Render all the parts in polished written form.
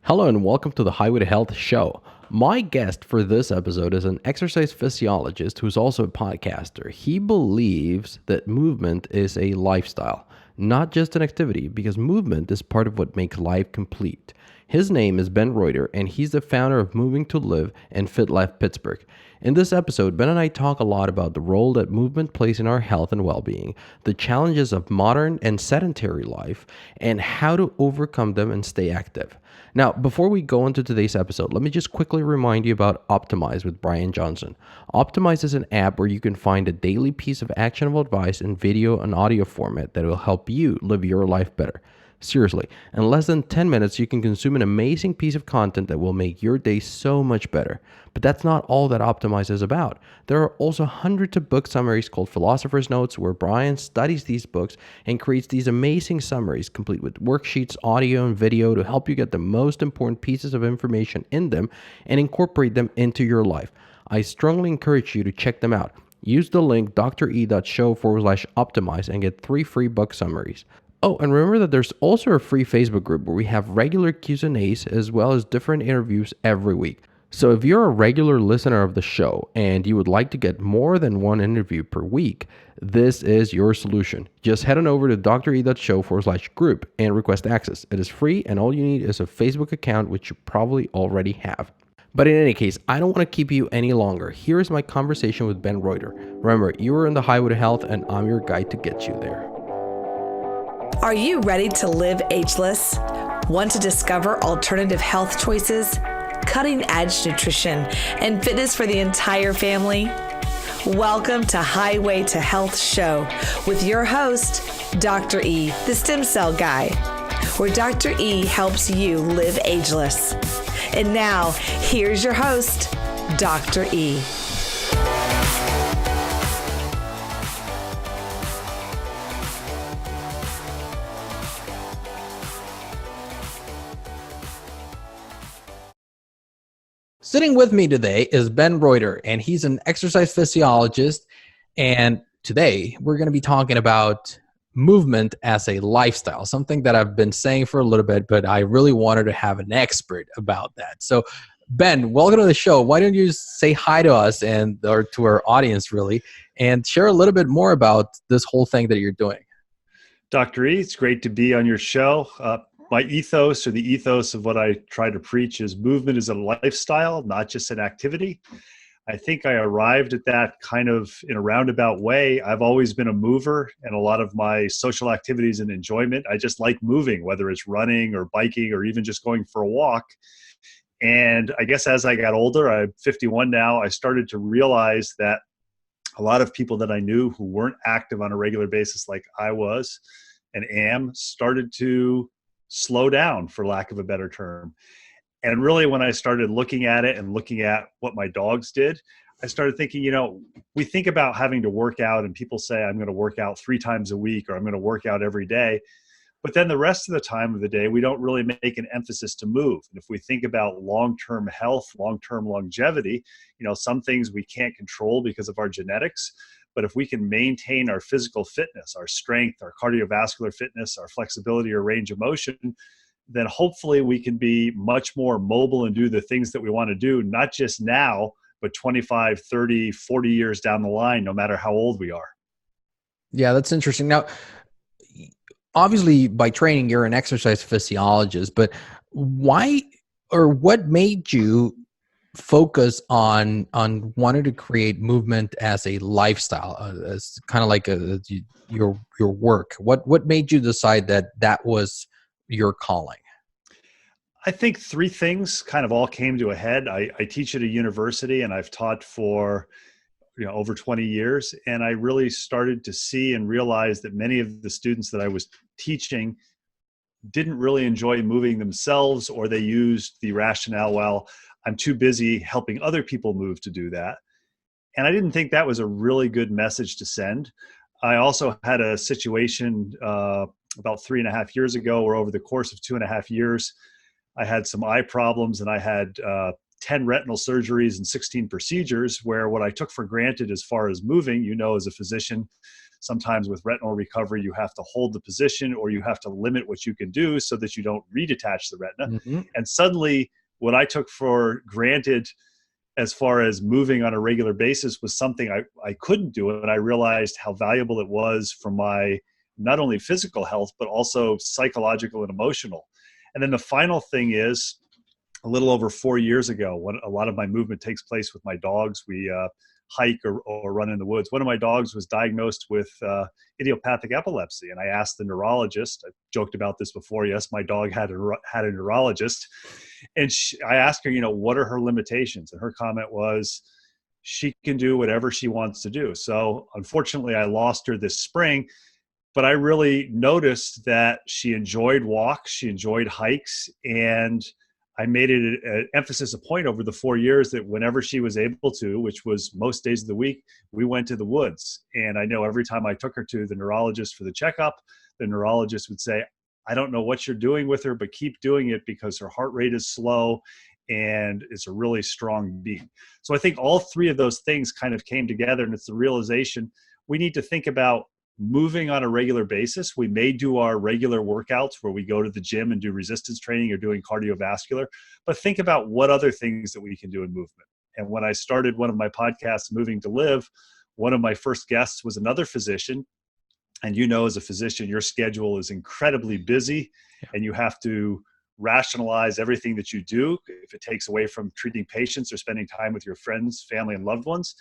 Hello and welcome to the Highway to Health show. My guest for this episode is an exercise physiologist who's also a podcaster. He believes that movement is a lifestyle, not just an activity, because movement is part of what makes life complete. His name is Ben Reuter, and he's the founder of Moving to Live and Fit Life Pittsburgh. In this episode, Ben and I talk a lot about the role that movement plays in our health and well-being, the challenges of modern and sedentary life, and how to overcome them and stay active. Now, before we go into today's episode, let me just quickly remind you about Optimize with Brian Johnson. Optimize is an app where you can find a daily piece of actionable advice in video and audio format that will help you live your life better. Seriously, in less than 10 minutes, you can consume an amazing piece of content that will make your day so much better. But that's not all that Optimize is about. There are also hundreds of book summaries called Philosopher's Notes, where Brian studies these books and creates these amazing summaries, complete with worksheets, audio, and video to help you get the most important pieces of information in them and incorporate them into your life. I strongly encourage you to check them out. Use the link dre.show/optimize and get 3 free book summaries. Oh, and remember that there's also a free Facebook group where we have regular Q&As as well as different interviews every week. So if you're a regular listener of the show and you would like to get more than one interview per week, this is your solution. Just head on over to dre.show/group and request access. It is free and all you need is a Facebook account, which you probably already have. But in any case, I don't want to keep you any longer. Here is my conversation with Ben Reuter. Remember, you are on the highway to health and I'm your guide to get you there. Are you ready to live ageless? Want to discover alternative health choices, cutting-edge nutrition, and fitness for the entire family? Welcome to Highway to Health Show with your host, Dr. E, the Stem Cell Guy, where Dr. E helps you live ageless. And now, here's your host, Dr. E. Sitting with me today is Ben Reuter, and he's an exercise physiologist. And today we're going to be talking about movement as a lifestyle, something that I've been saying for a little bit, but I really wanted to have an expert about that. So, Ben, welcome to the show. Why don't you say hi to us or to our audience, really, and share a little bit more about this whole thing that you're doing? Dr. E, it's great to be on your show. My ethos, or the ethos of what I try to preach, is movement is a lifestyle, not just an activity. I think I arrived at that kind of in a roundabout way. I've always been a mover, and a lot of my social activities and enjoyment, I just like moving, whether it's running or biking or even just going for a walk. And I guess as I got older, I'm 51 now, I started to realize that a lot of people that I knew who weren't active on a regular basis like I was and am started to slow down, for lack of a better term. And really, when I started looking at it and looking at what my dogs did, I started thinking, we think about having to work out and people say, I'm going to work out 3 times a week or I'm going to work out every day. But then the rest of the time of the day, we don't really make an emphasis to move. And if we think about long-term health, long-term longevity, some things we can't control because of our genetics. But if we can maintain our physical fitness, our strength, our cardiovascular fitness, our flexibility or range of motion, then hopefully we can be much more mobile and do the things that we want to do, not just now, but 25, 30, 40 years down the line, no matter how old we are. Yeah, that's interesting. Now, obviously, by training, you're an exercise physiologist, but why or what made you focus on wanting to create movement as a lifestyle, as kind of like your work? What made you decide that was your calling? I think 3 things kind of all came to a head. I teach at a university and I've taught for over 20 years. And I really started to see and realize that many of the students that I was teaching didn't really enjoy moving themselves, or they used the rationale, well, I'm too busy helping other people move to do that. And I didn't think that was a really good message to send. I also had a situation about 3.5 years ago where over the course of 2.5 years, I had some eye problems and I had 10 retinal surgeries and 16 procedures, where what I took for granted as far as moving, as a physician, sometimes with retinal recovery, you have to hold the position or you have to limit what you can do so that you don't redetach the retina. Mm-hmm. And suddenly what I took for granted as far as moving on a regular basis was something I couldn't do. And I realized how valuable it was for my not only physical health, but also psychological and emotional. And then the final thing is, a little over 4 years ago, when a lot of my movement takes place with my dogs, we hike or run in the woods. One of my dogs was diagnosed with idiopathic epilepsy. And I asked the neurologist, I joked about this before. Yes, my dog had a neurologist. And I asked her, what are her limitations? And her comment was, she can do whatever she wants to do. So unfortunately, I lost her this spring. But I really noticed that she enjoyed walks, she enjoyed hikes, and I made it an emphasis, a point over the 4 years that whenever she was able to, which was most days of the week, we went to the woods. And I know every time I took her to the neurologist for the checkup, the neurologist would say, I don't know what you're doing with her, but keep doing it because her heart rate is slow and it's a really strong beat. So I think all three of those things kind of came together, and it's the realization we need to think about moving on a regular basis. We may do our regular workouts where we go to the gym and do resistance training or doing cardiovascular, but think about what other things that we can do in movement. And when I started one of my podcasts, Moving to Live, one of my first guests was another physician. And as a physician, your schedule is incredibly busy and you have to rationalize everything that you do if it takes away from treating patients or spending time with your friends, family, and loved ones.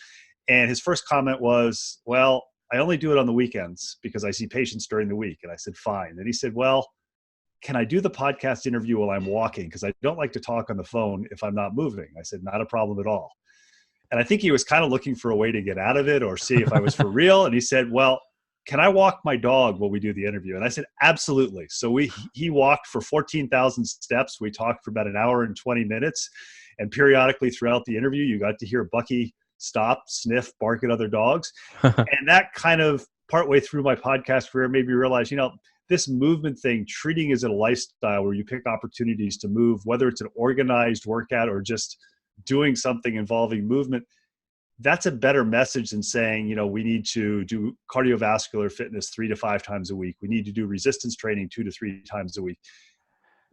And his first comment was, well, I only do it on the weekends because I see patients during the week. And I said, fine. And he said, well, can I do the podcast interview while I'm walking? Because I don't like to talk on the phone if I'm not moving. I said, not a problem at all. And I think he was kind of looking for a way to get out of it or see if I was for real. And he said, well, can I walk my dog while we do the interview? And I said, absolutely. So he walked for 14,000 steps. We talked for about an hour and 20 minutes. And periodically throughout the interview, you got to hear Bucky stop, sniff, bark at other dogs. And that kind of partway through my podcast career made me realize, this movement thing, treating it as a lifestyle where you pick opportunities to move, whether it's an organized workout or just doing something involving movement, that's a better message than saying, we need to do cardiovascular fitness 3 to 5 times a week. We need to do resistance training 2 to 3 times a week.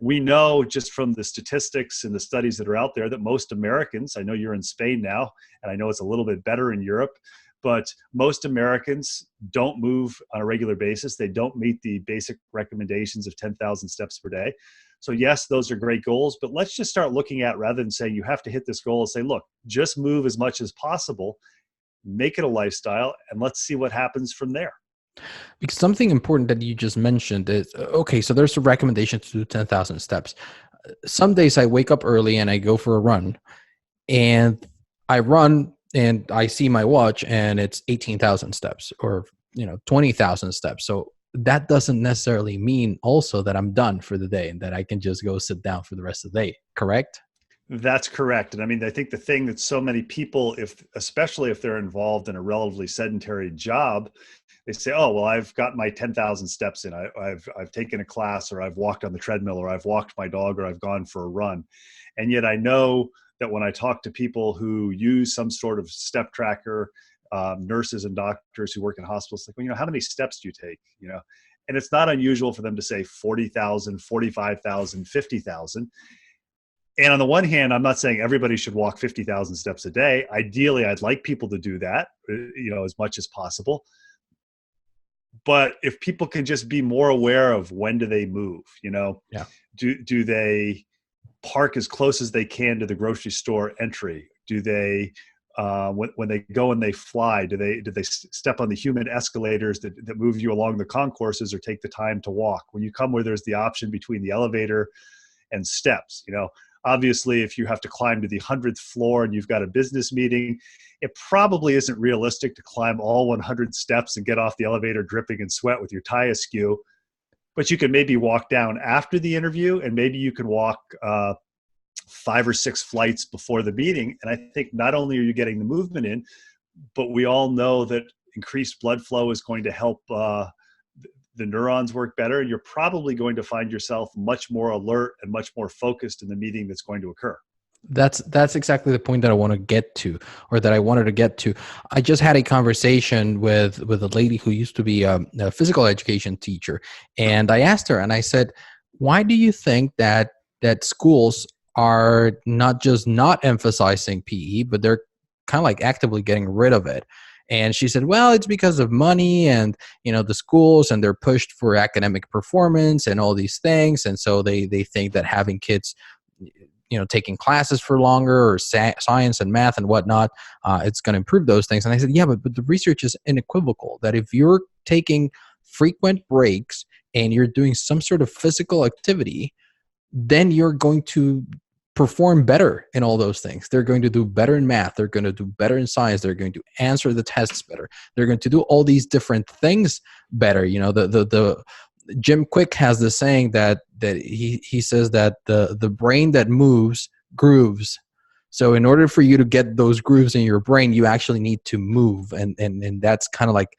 We know just from the statistics and the studies that are out there that most Americans, I know you're in Spain now, and I know it's a little bit better in Europe, but most Americans don't move on a regular basis. They don't meet the basic recommendations of 10,000 steps per day. So yes, those are great goals, but let's just start looking at, rather than saying you have to hit this goal, say, look, just move as much as possible, make it a lifestyle, and let's see what happens from there. Because something important that you just mentioned is, okay, so there's a recommendation to do 10,000 steps. Some days I wake up early and I go for a run, and I run and I see my watch and it's 18,000 steps or 20,000 steps. So that doesn't necessarily mean also that I'm done for the day and that I can just go sit down for the rest of the day, correct? That's correct. And I mean, I think the thing that so many people, especially if they're involved in a relatively sedentary job, they say, oh, well, I've got my 10,000 steps in. I've taken a class, or I've walked on the treadmill, or I've walked my dog, or I've gone for a run. And yet I know that when I talk to people who use some sort of step tracker, nurses and doctors who work in hospitals, like, well, how many steps do you take? And it's not unusual for them to say 40,000, 45,000, 50,000. And on the one hand, I'm not saying everybody should walk 50,000 steps a day. Ideally, I'd like people to do that, as much as possible. But if people can just be more aware of when do they move, Yeah. Do they park as close as they can to the grocery store entry? Do they, when they go and they fly, do they step on the human escalators that move you along the concourses, or take the time to walk? When you come where there's the option between the elevator and steps, obviously, if you have to climb to the 100th floor and you've got a business meeting, it probably isn't realistic to climb all 100 steps and get off the elevator dripping in sweat with your tie askew. But you can maybe walk down after the interview, and maybe you can walk 5 or 6 flights before the meeting. And I think not only are you getting the movement in, but we all know that increased blood flow is going to help the neurons work better, and you're probably going to find yourself much more alert and much more focused in the meeting that's going to occur. That's exactly the point that I want to get to, or that I wanted to get to. I just had a conversation with a lady who used to be a physical education teacher, and I asked her, and I said, "Why do you think that schools are not just not emphasizing PE, but they're kind of like actively getting rid of it?" And she said, "Well, it's because of money, and the schools, and they're pushed for academic performance and all these things, and so they think that having kids taking classes for longer, or science and math and whatnot, it's going to improve those things." And I said, yeah, but the research is unequivocal that if you're taking frequent breaks and you're doing some sort of physical activity, then you're going to perform better in all those things. They're going to do better in math. They're going to do better in science. They're going to answer the tests better. They're going to do all these different things better. The Jim Quick has this saying that he says that the brain that moves grooves. So in order for you to get those grooves in your brain, you actually need to move, and that's kind of like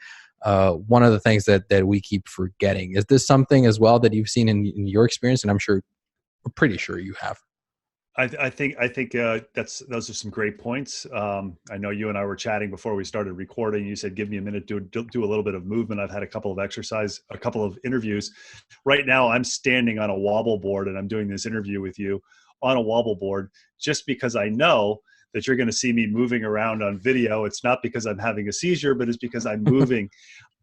one of the things that we keep forgetting. Is this something as well that you've seen in your experience? And we're pretty sure you have. I think those are some great points. I know you and I were chatting before we started recording. You said, give me a minute to do a little bit of movement. I've had a couple of interviews. Right now I'm standing on a wobble board, and I'm doing this interview with you on a wobble board just because I know that you're going to see me moving around on video. It's not because I'm having a seizure, but it's because I'm moving.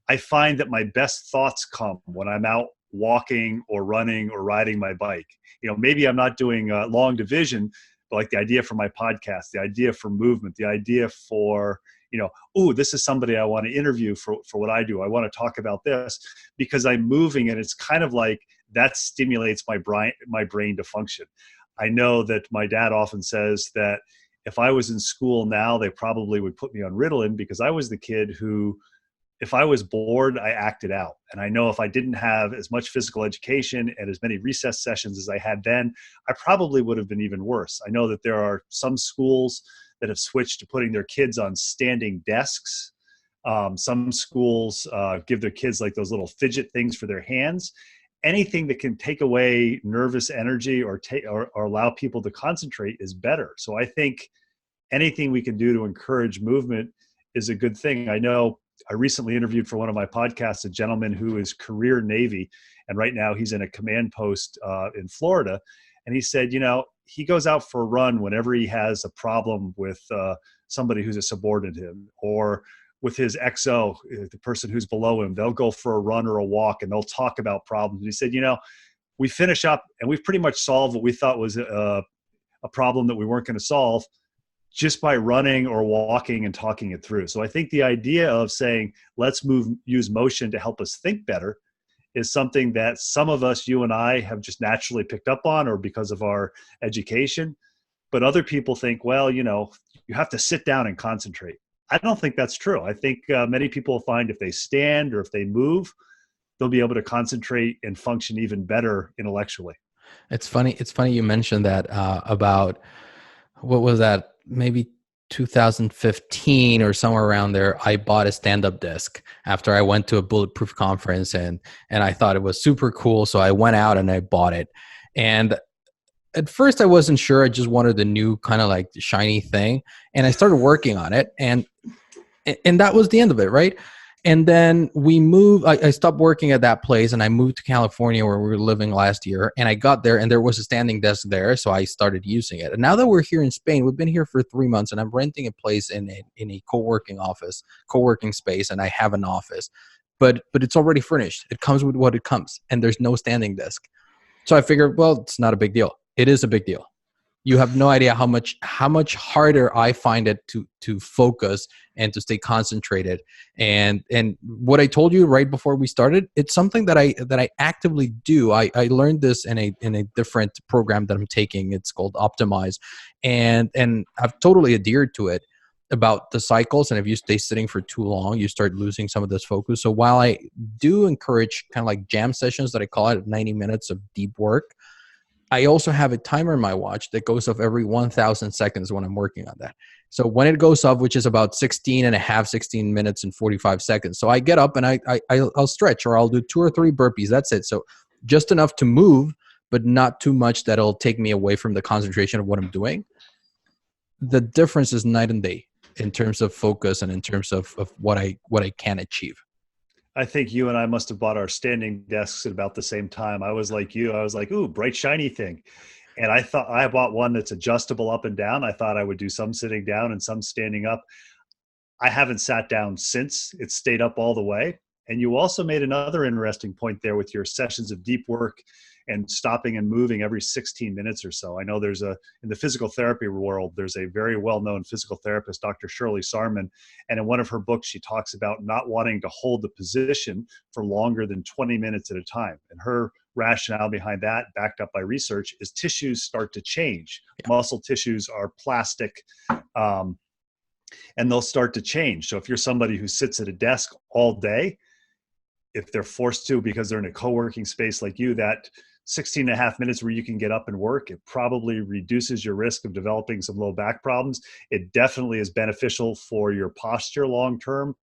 I find that my best thoughts come when I'm out walking or running or riding my bike. Maybe I'm not doing long division, but like the idea for my podcast, the idea for movement, the idea for, this is somebody I want to interview for what I do. I want to talk about this because I'm moving, and it's kind of like that stimulates my brain to function. I know that my dad often says that if I was in school now, they probably would put me on Ritalin, because I was the kid who, if I was bored, I acted out. And I know if I didn't have as much physical education and as many recess sessions as I had then, I probably would have been even worse. I know that there are some schools that have switched to putting their kids on standing desks. Some schools give their kids like those little fidget things for their hands. Anything that can take away nervous energy or allow people to concentrate is better. So I think anything we can do to encourage movement is a good thing. I know I recently interviewed for one of my podcasts a gentleman who is career Navy, and right now he's in a command post in Florida. And he said, he goes out for a run whenever he has a problem with somebody who's a subordinate to him, or with his XO, the person who's below him. They'll go for a run or a walk, and they'll talk about problems. And he said, we finish up and we've pretty much solved what we thought was a problem that we weren't going to solve, just by running or walking and talking it through. So I think the idea of saying, let's use motion to help us think better, is something that some of us, you and I, have just naturally picked up on, or because of our education. But other people think, well, you have to sit down and concentrate. I don't think that's true. I think many people find if they stand or if they move, they'll be able to concentrate and function even better intellectually. It's funny you mentioned that about, what was that? Maybe 2015 or somewhere around there, I bought a stand-up desk after I went to a Bulletproof conference, and I thought it was super cool. So I went out and I bought it. And at first I wasn't sure. I just wanted the new kind of like shiny thing. And I started working on it, and that was the end of it, right? And then we moved. I stopped working at that place, and I moved to California, where we were living last year. And I got there, and there was a standing desk there, so I started using it. And now that we're here in Spain, we've been here for 3 months, and I'm renting a place in a co-working space, and I have an office. But it's already furnished. It comes with what it comes, and there's no standing desk. So I figured, well, it's not a big deal. It is a big deal. You have no idea how much harder I find it to focus and to stay concentrated. And what I told you right before we started, it's something that I actively do. I learned this in a different program that I'm taking. It's called Optimize, and I've totally adhered to it about the cycles. And if you stay sitting for too long, you start losing some of this focus. So while I do encourage kind of like jam sessions that I call it, 90 minutes of deep work, I also have a timer in my watch that goes off every 1,000 seconds when I'm working on that. So when it goes off, which is about 16 minutes and 45 seconds. So I get up and I'll stretch, or I'll do 2 or 3 burpees. That's it. So just enough to move, but not too much that it'll take me away from the concentration of what I'm doing. The difference is night and day in terms of focus and in terms of what I can achieve. I think you and I must have bought our standing desks at about the same time. I was like you. I was like, ooh, bright, shiny thing. And I thought I bought one that's adjustable up and down. I thought I would do some sitting down and some standing up. I haven't sat down since. It's stayed up all the way. And you also made another interesting point there with your sessions of deep work and stopping and moving every 16 minutes or so. I know in the physical therapy world, there's a very well-known physical therapist, Dr. Shirley Sarman. And in one of her books, she talks about not wanting to hold the position for longer than 20 minutes at a time. And her rationale behind that, backed up by research, is tissues start to change. Yeah. Muscle tissues are plastic, and they'll start to change. So if you're somebody who sits at a desk all day, if they're forced to because they're in a co-working space like you, that 16 and a half minutes where you can get up and work, it probably reduces your risk of developing some low back problems. It definitely is beneficial for your posture long-term.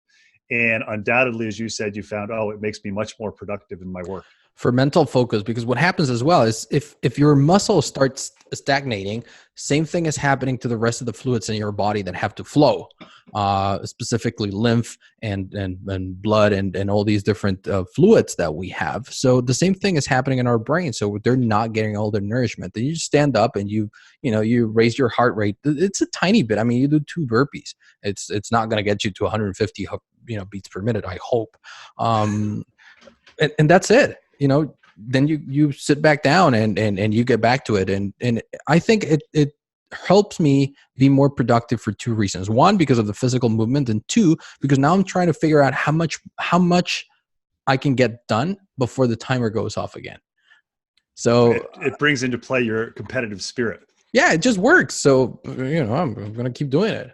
And undoubtedly, as you said, you found, it makes me much more productive in my work. For mental focus, because what happens as well is if your muscle starts stagnating, same thing is happening to the rest of the fluids in your body that have to flow, specifically lymph and blood and all these different fluids that we have. So the same thing is happening in our brain. So they're not getting all the nourishment. Then you just stand up and you raise your heart rate. It's a tiny bit. I mean, you do 2 burpees. It's not going to get you to 150 beats per minute, I hope. And that's it. Then you sit back down and you get back to it. And I think it helps me be more productive for 2 reasons. 1, because of the physical movement, and 2, because now I'm trying to figure out how much I can get done before the timer goes off again. So it brings into play your competitive spirit. Yeah, it just works. So, I'm going to keep doing it.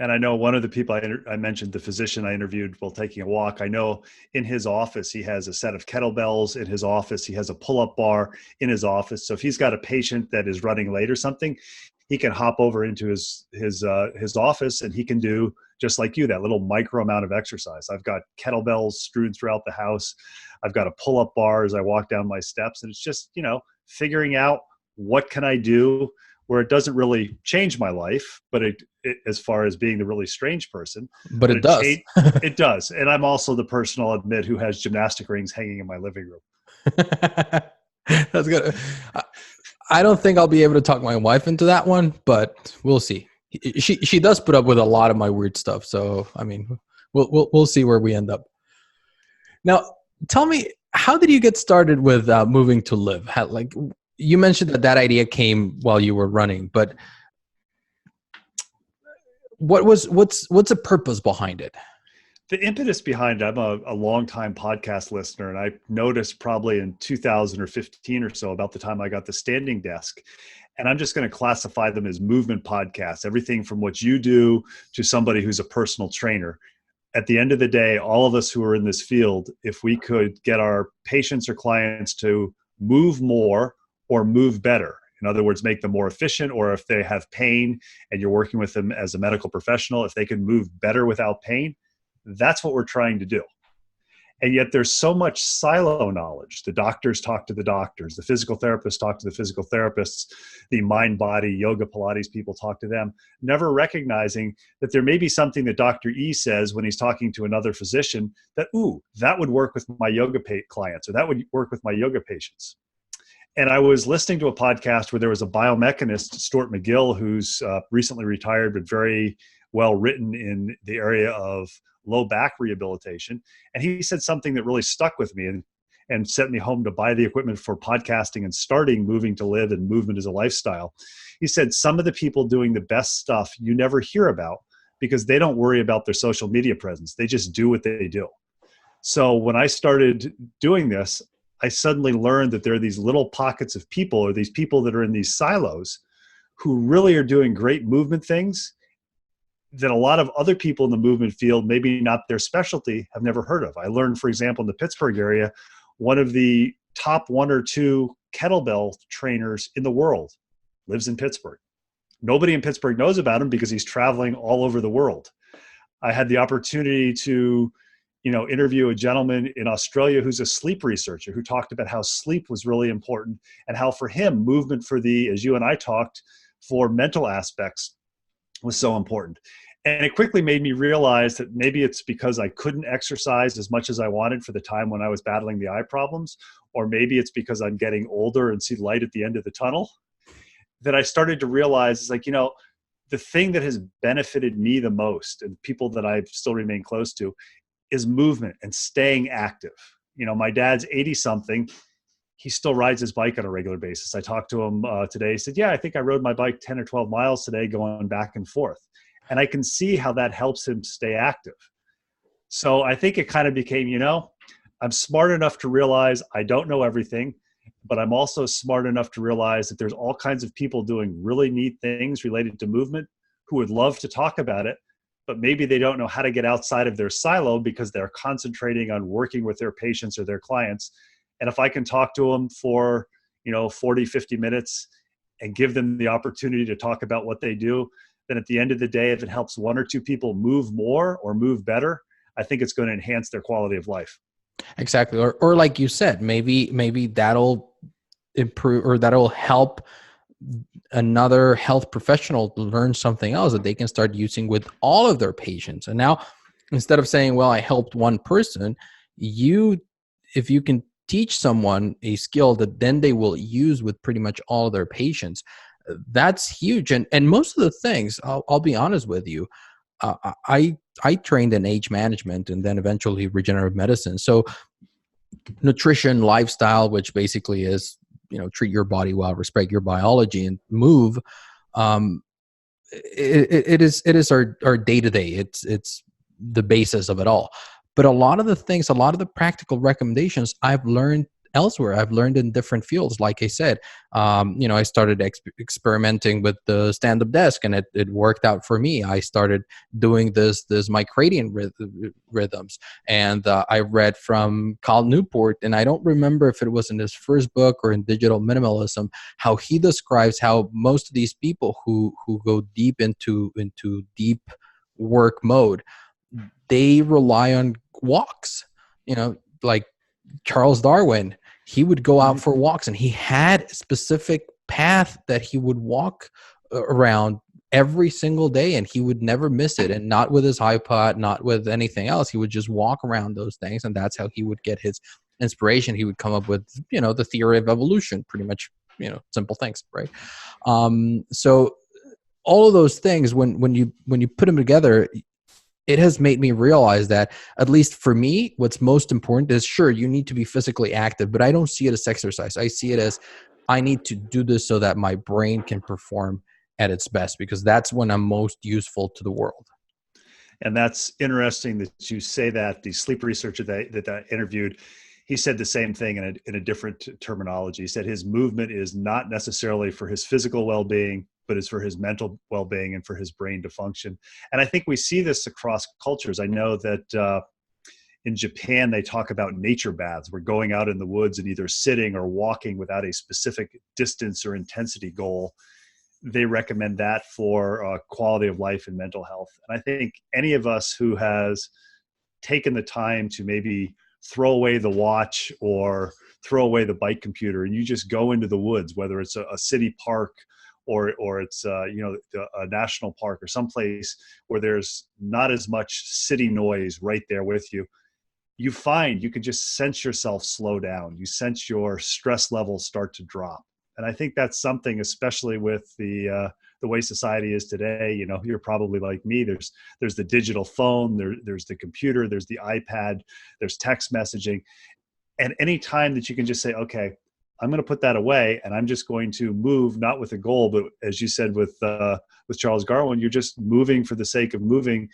And I know one of the people I mentioned, the physician I interviewed while taking a walk, I know in his office, he has a set of kettlebells in his office. He has a pull-up bar in his office. So if he's got a patient that is running late or something, he can hop over into his office and he can do, just like you, that little micro amount of exercise. I've got kettlebells strewn throughout the house. I've got a pull-up bar as I walk down my steps. And it's just, figuring out what can I do where it doesn't really change my life, but it as far as being the really strange person. But it does. It does. And I'm also the person, I'll admit, who has gymnastic rings hanging in my living room. That's good. I don't think I'll be able to talk my wife into that one, but we'll see. She does put up with a lot of my weird stuff. So, I mean, we'll see where we end up. Now, tell me, how did you get started with moving to live? You mentioned that idea came while you were running, but what's the purpose behind it? The impetus behind it, I'm a longtime podcast listener, and I noticed probably in 2015 or so, about the time I got the standing desk. And I'm just going to classify them as movement podcasts, everything from what you do to somebody who's a personal trainer. At the end of the day, all of us who are in this field, if we could get our patients or clients to move more or move better, in other words, make them more efficient, or if they have pain and you're working with them as a medical professional, if they can move better without pain, that's what we're trying to do. And yet there's so much silo knowledge. The doctors talk to the doctors, the physical therapists talk to the physical therapists, the mind, body, yoga, Pilates people talk to them, never recognizing that there may be something that Dr. E says when he's talking to another physician that, that would work with my yoga clients, or that would work with my yoga patients. And I was listening to a podcast where there was a biomechanist, Stuart McGill, who's recently retired, but very well written in the area of low back rehabilitation. And he said something that really stuck with me and sent me home to buy the equipment for podcasting and starting Moving to Live and Movement as a Lifestyle. He said, some of the people doing the best stuff you never hear about because they don't worry about their social media presence. They just do what they do. So when I started doing this, I suddenly learned that there are these little pockets of people, or these people that are in these silos, who really are doing great movement things that a lot of other people in the movement field, maybe not their specialty, have never heard of. I learned, for example, in the Pittsburgh area, one of the top 1 or 2 kettlebell trainers in the world lives in Pittsburgh. Nobody in Pittsburgh knows about him because he's traveling all over the world. I had the opportunity to interview a gentleman in Australia who's a sleep researcher who talked about how sleep was really important and how for him movement for as you and I talked, for mental aspects was so important. And it quickly made me realize that maybe it's because I couldn't exercise as much as I wanted for the time when I was battling the eye problems, or maybe it's because I'm getting older and see light at the end of the tunnel, that I started to realize it's like, the thing that has benefited me the most and people that I still remain close to is movement and staying active. My dad's 80 something. He still rides his bike on a regular basis. I talked to him today. He said, yeah, I think I rode my bike 10 or 12 miles today going back and forth. And I can see how that helps him stay active. So I think it kind of became, I'm smart enough to realize I don't know everything, but I'm also smart enough to realize that there's all kinds of people doing really neat things related to movement who would love to talk about it, but maybe they don't know how to get outside of their silo because they're concentrating on working with their patients or their clients. And if I can talk to them for, 40, 50 minutes and give them the opportunity to talk about what they do, then at the end of the day, if it helps one or two people move more or move better, I think it's going to enhance their quality of life. Exactly. Or like you said, maybe that'll improve or that'll help another health professional learn something else that they can start using with all of their patients. And now, instead of saying, well, I helped one person, if you can teach someone a skill that then they will use with pretty much all of their patients, that's huge. And most of the things, I'll be honest with you, I trained in age management and then eventually regenerative medicine. So nutrition, lifestyle, which basically is, treat your body well, respect your biology, and move. It is our day-to-day. It's the basis of it all. But a lot of the practical recommendations I've learned elsewhere. I've learned in different fields. Like I said, I started experimenting with the stand-up desk, and it worked out for me. I started doing this micradian rhythms, and I read from Cal Newport, and I don't remember if it was in his first book or in Digital Minimalism, how he describes how most of these people who go deep into deep work mode, they rely on walks. Like Charles Darwin, he would go out for walks, and he had a specific path that he would walk around every single day, and he would never miss it. And not with his iPod, not with anything else. He would just walk around those things, and that's how he would get his inspiration. He would come up with, the theory of evolution, pretty much, simple things, right? So all of those things, when you put them together, it has made me realize that, at least for me, what's most important is, sure, you need to be physically active, but I don't see it as exercise. I see it as, I need to do this so that my brain can perform at its best, because that's when I'm most useful to the world. And that's interesting that you say that. The sleep researcher that I interviewed, he said the same thing in a different terminology. He said his movement is not necessarily for his physical well-being, but is for his mental well-being and for his brain to function. And I think we see this across cultures. I know that in Japan, they talk about nature baths. We're going out in the woods and either sitting or walking without a specific distance or intensity goal. They recommend that for quality of life and mental health. And I think any of us who has taken the time to maybe throw away the watch or throw away the bike computer, and you just go into the woods, whether it's a city park or it's a national park or someplace where there's not as much city noise right there with you, you find you can just sense yourself slow down. You sense your stress levels start to drop. And I think that's something, especially with the way society is today. You're probably like me. There's the digital phone, there's the computer, there's the iPad, there's text messaging. And any time that you can just say, okay, I'm going to put that away and I'm just going to move, not with a goal, but as you said with Charles Darwin, you're just moving for the sake of moving.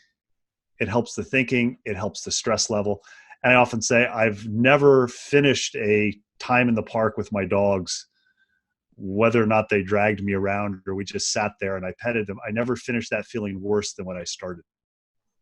It helps the thinking. It helps the stress level. And I often say I've never finished a time in the park with my dogs, whether or not they dragged me around or we just sat there and I petted them. I never finished that feeling worse than when I started.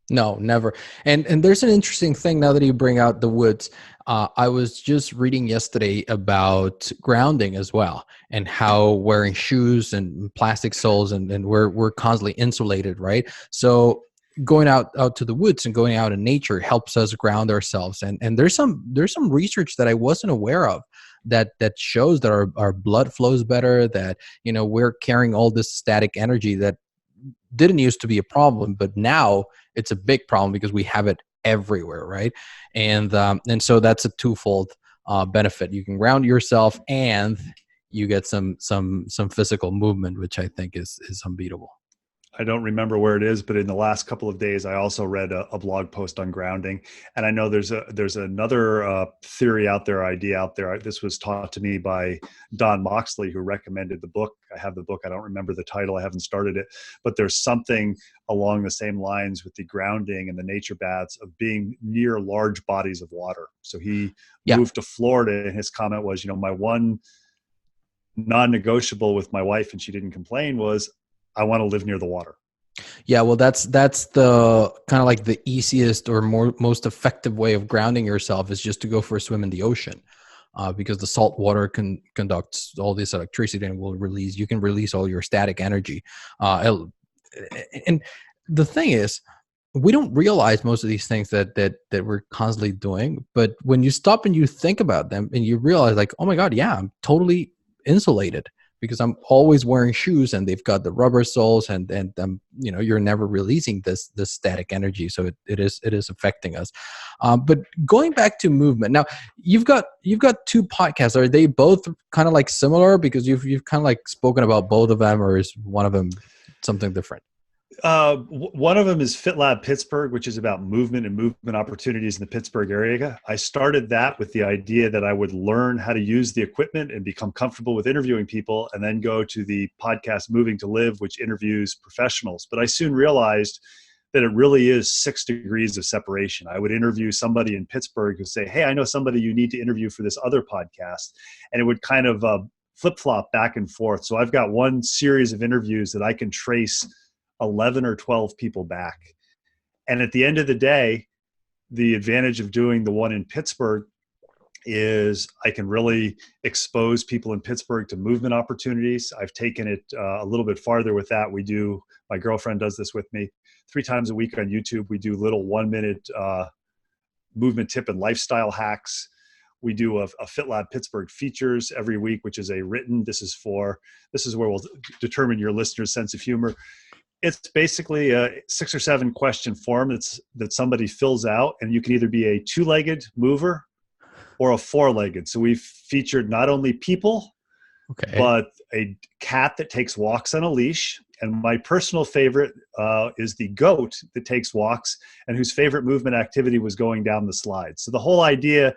No, never. And there's an interesting thing now that you bring out the woods. I was just reading yesterday about grounding as well, and how wearing shoes and plastic soles and we're constantly insulated, right? So going out to the woods and going out in nature helps us ground ourselves. And there's some research that I wasn't aware of that shows that our blood flows better, that, we're carrying all this static energy that didn't used to be a problem, but now it's a big problem because we have it everywhere, right? And so that's a twofold benefit. You can ground yourself and you get some physical movement, which I think is unbeatable. I don't remember where it is, but in the last couple of days, I also read a blog post on grounding. And I know there's another theory out there, idea out there. This was taught to me by Don Moxley, who recommended the book. I have the book. I don't remember the title. I haven't started it, but there's something along the same lines with the grounding and the nature baths of being near large bodies of water. So he moved to Florida, and his comment was, my one non-negotiable with my wife, and she didn't complain, was, I want to live near the water. Yeah, well, that's the kind of like the easiest or most effective way of grounding yourself is just to go for a swim in the ocean, because the salt water conducts all this electricity and you can release all your static energy. And the thing is, we don't realize most of these things that we're constantly doing, but when you stop and you think about them and you realize, like, oh my God, yeah, I'm totally insulated, because I'm always wearing shoes and they've got the rubber soles, and you're never releasing this static energy. So it is affecting us. But going back to movement, now you've got two podcasts. Are they both kind of like similar, because you've kind of like spoken about both of them, or is one of them something different? One of them is Fit Lab Pittsburgh, which is about movement and movement opportunities in the Pittsburgh area. I started that with the idea that I would learn how to use the equipment and become comfortable with interviewing people, and then go to the podcast Moving to Live, which interviews professionals. But I soon realized that it really is 6 degrees of separation. I would interview somebody in Pittsburgh who say, hey, I know somebody you need to interview for this other podcast. And it would kind of flip-flop back and forth. So I've got one series of interviews that I can trace 11 or 12 people back. And at the end of the day, the advantage of doing the one in Pittsburgh is I can really expose people in Pittsburgh to movement opportunities. I've taken it a little bit farther with that. My girlfriend does this with me 3 times a week on YouTube. We do little 1-minute movement tip and lifestyle hacks. We do a Fit Lab Pittsburgh features every week, which is a written, this is where we'll determine your listener's sense of humor. It's basically a 6 or 7 question form that somebody fills out, and you can either be a 2-legged mover or a 4-legged. So we've featured not only people, but a cat that takes walks on a leash. And my personal favorite is the goat that takes walks and whose favorite movement activity was going down the slide. So the whole idea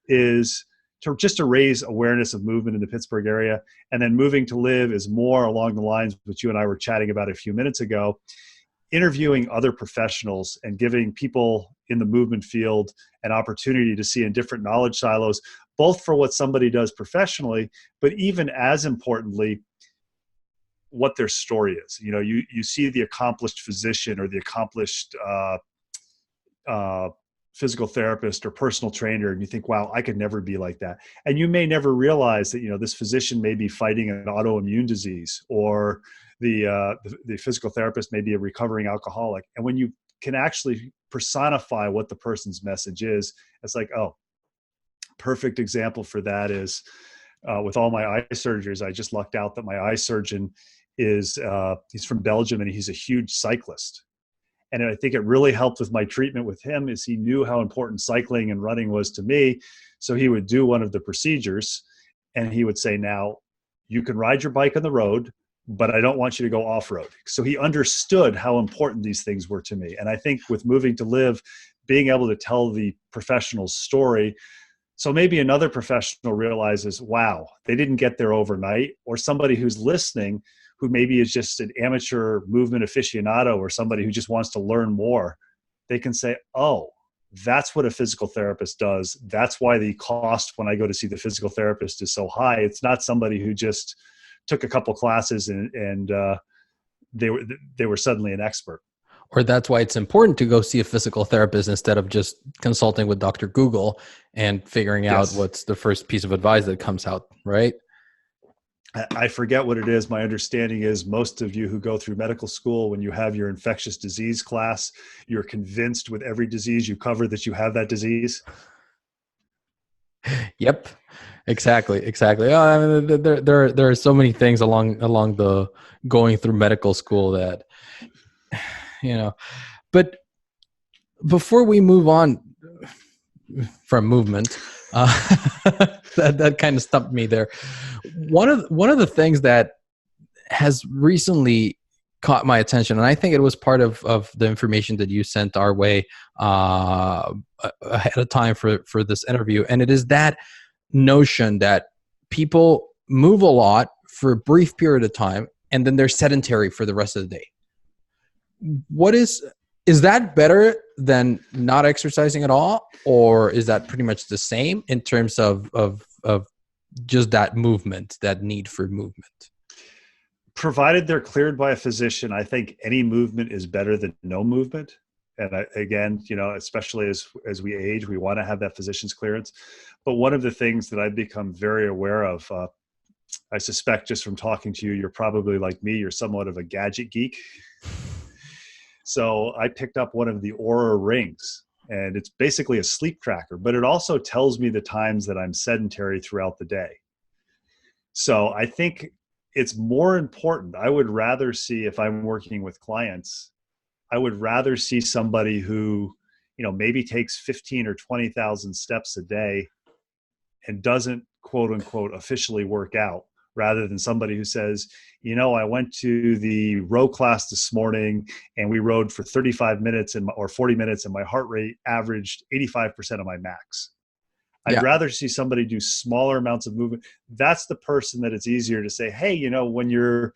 is to raise awareness of movement in the Pittsburgh area. And then Moving to Live is more along the lines which you and I were chatting about a few minutes ago, interviewing other professionals and giving people in the movement field an opportunity to see in different knowledge silos, both for what somebody does professionally, but even as importantly, what their story is. You see the accomplished physician or the accomplished physical therapist or personal trainer, and you think, wow, I could never be like that. And you may never realize that, this physician may be fighting an autoimmune disease, or the physical therapist may be a recovering alcoholic. And when you can actually personify what the person's message is, it's like, oh, perfect example for that is with all my eye surgeries, I just lucked out that my eye surgeon he's from Belgium, and he's a huge cyclist. And I think it really helped with my treatment with him is he knew how important cycling and running was to me. So he would do one of the procedures and he would say, now you can ride your bike on the road, but I don't want you to go off-road. So he understood how important these things were to me. And I think with Moving to Live, being able to tell the professional's story, so maybe another professional realizes, wow, they didn't get there overnight, or somebody who's listening who maybe is just an amateur movement aficionado or somebody who just wants to learn more, they can say, oh, that's what a physical therapist does. That's why the cost when I go to see the physical therapist is so high. It's not somebody who just took a couple classes and they were suddenly an expert. Or that's why it's important to go see a physical therapist instead of just consulting with Dr. Google and figuring out what's the first piece of advice that comes out, right? I forget what it is. My understanding is most of you who go through medical school, when you have your infectious disease class, you're convinced with every disease you cover that you have that disease. Yep, exactly. I mean, there are so many things along the going through medical school that, you know. But before we move on from movement, that kind of stumped me there. One of the things that has recently caught my attention, and I think it was part of the information that you sent our way ahead of time for this interview, and it is that notion that people move a lot for a brief period of time and then they're sedentary for the rest of the day. What is that better than not exercising at all, or is that pretty much the same in terms of just that movement, that need for movement? Provided they're cleared by a physician, I think any movement is better than no movement. And again, especially as we age, we want to have that physician's clearance. But one of the things that I've become very aware of, I suspect just from talking to you, you're probably like me, you're somewhat of a gadget geek. So I picked up one of the Oura rings, and it's basically a sleep tracker, but it also tells me the times that I'm sedentary throughout the day. So I think it's more important. I would rather see, if I'm working with clients, I would rather see somebody who, maybe takes 15 or 20,000 steps a day and doesn't quote unquote officially work out, rather than somebody who says, I went to the row class this morning and we rode for 35 minutes or 40 minutes and my heart rate averaged 85% of my max. Yeah. I'd rather see somebody do smaller amounts of movement. That's the person that it's easier to say, hey, when you're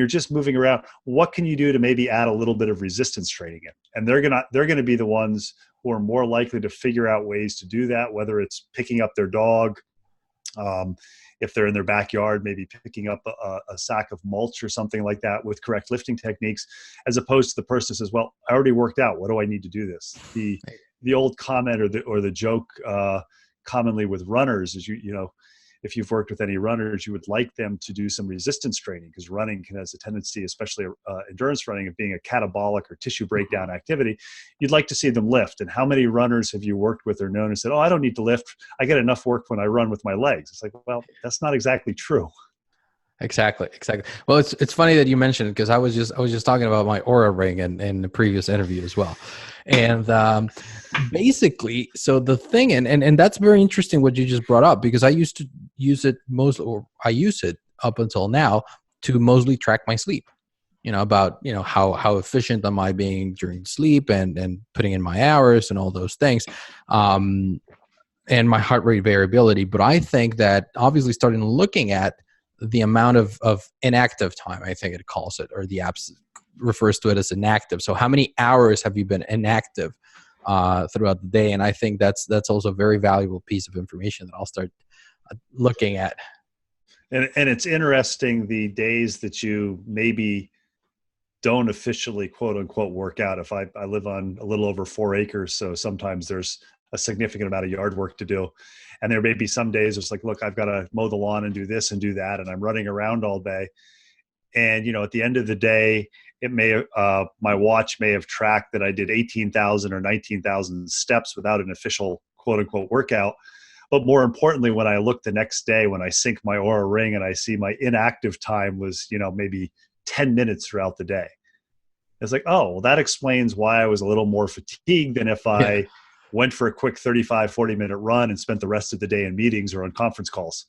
just moving around, what can you do to maybe add a little bit of resistance training in? And they're gonna be the ones who are more likely to figure out ways to do that, whether it's picking up their dog, if they're in their backyard, maybe picking up a sack of mulch or something like that with correct lifting techniques, as opposed to the person who says, well, I already worked out. What do I need to do this? The old comment or the joke commonly with runners is, if you've worked with any runners, you would like them to do some resistance training, because running has a tendency, especially endurance running, of being a catabolic or tissue breakdown activity. You'd like to see them lift. And how many runners have you worked with or known and said, oh, I don't need to lift. I get enough work when I run with my legs. It's like, well, that's not exactly true. Exactly. Well, it's funny that you mentioned it, because I was just talking about my Oura ring in the previous interview as well. And basically, so the thing, and that's very interesting what you just brought up, because I used to use it I use it up until now to mostly track my sleep. About how efficient am I being during sleep, and putting in my hours and all those things, and my heart rate variability. But I think that obviously starting looking at the amount of inactive time, I think it calls it, or the apps refers to it as inactive. So how many hours have you been inactive throughout the day? And I think that's also a very valuable piece of information that I'll start looking at. And it's interesting, the days that you maybe don't officially quote unquote work out. If I live on a little over 4 acres, so sometimes there's a significant amount of yard work to do. And there may be some days it's like, look, I've got to mow the lawn and do this and do that, and I'm running around all day. And, at the end of the day, it may, my watch may have tracked that I did 18,000 or 19,000 steps without an official quote unquote workout. But more importantly, when I look the next day, when I sync my Oura ring and I see my inactive time was, maybe 10 minutes throughout the day. It's like, oh, well, that explains why I was a little more fatigued than if I went for a quick 35, 40-minute run and spent the rest of the day in meetings or on conference calls.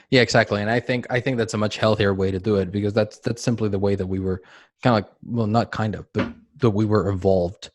Yeah, exactly. And I think that's a much healthier way to do it, because that's simply the way that we were not kind of, but that we were evolved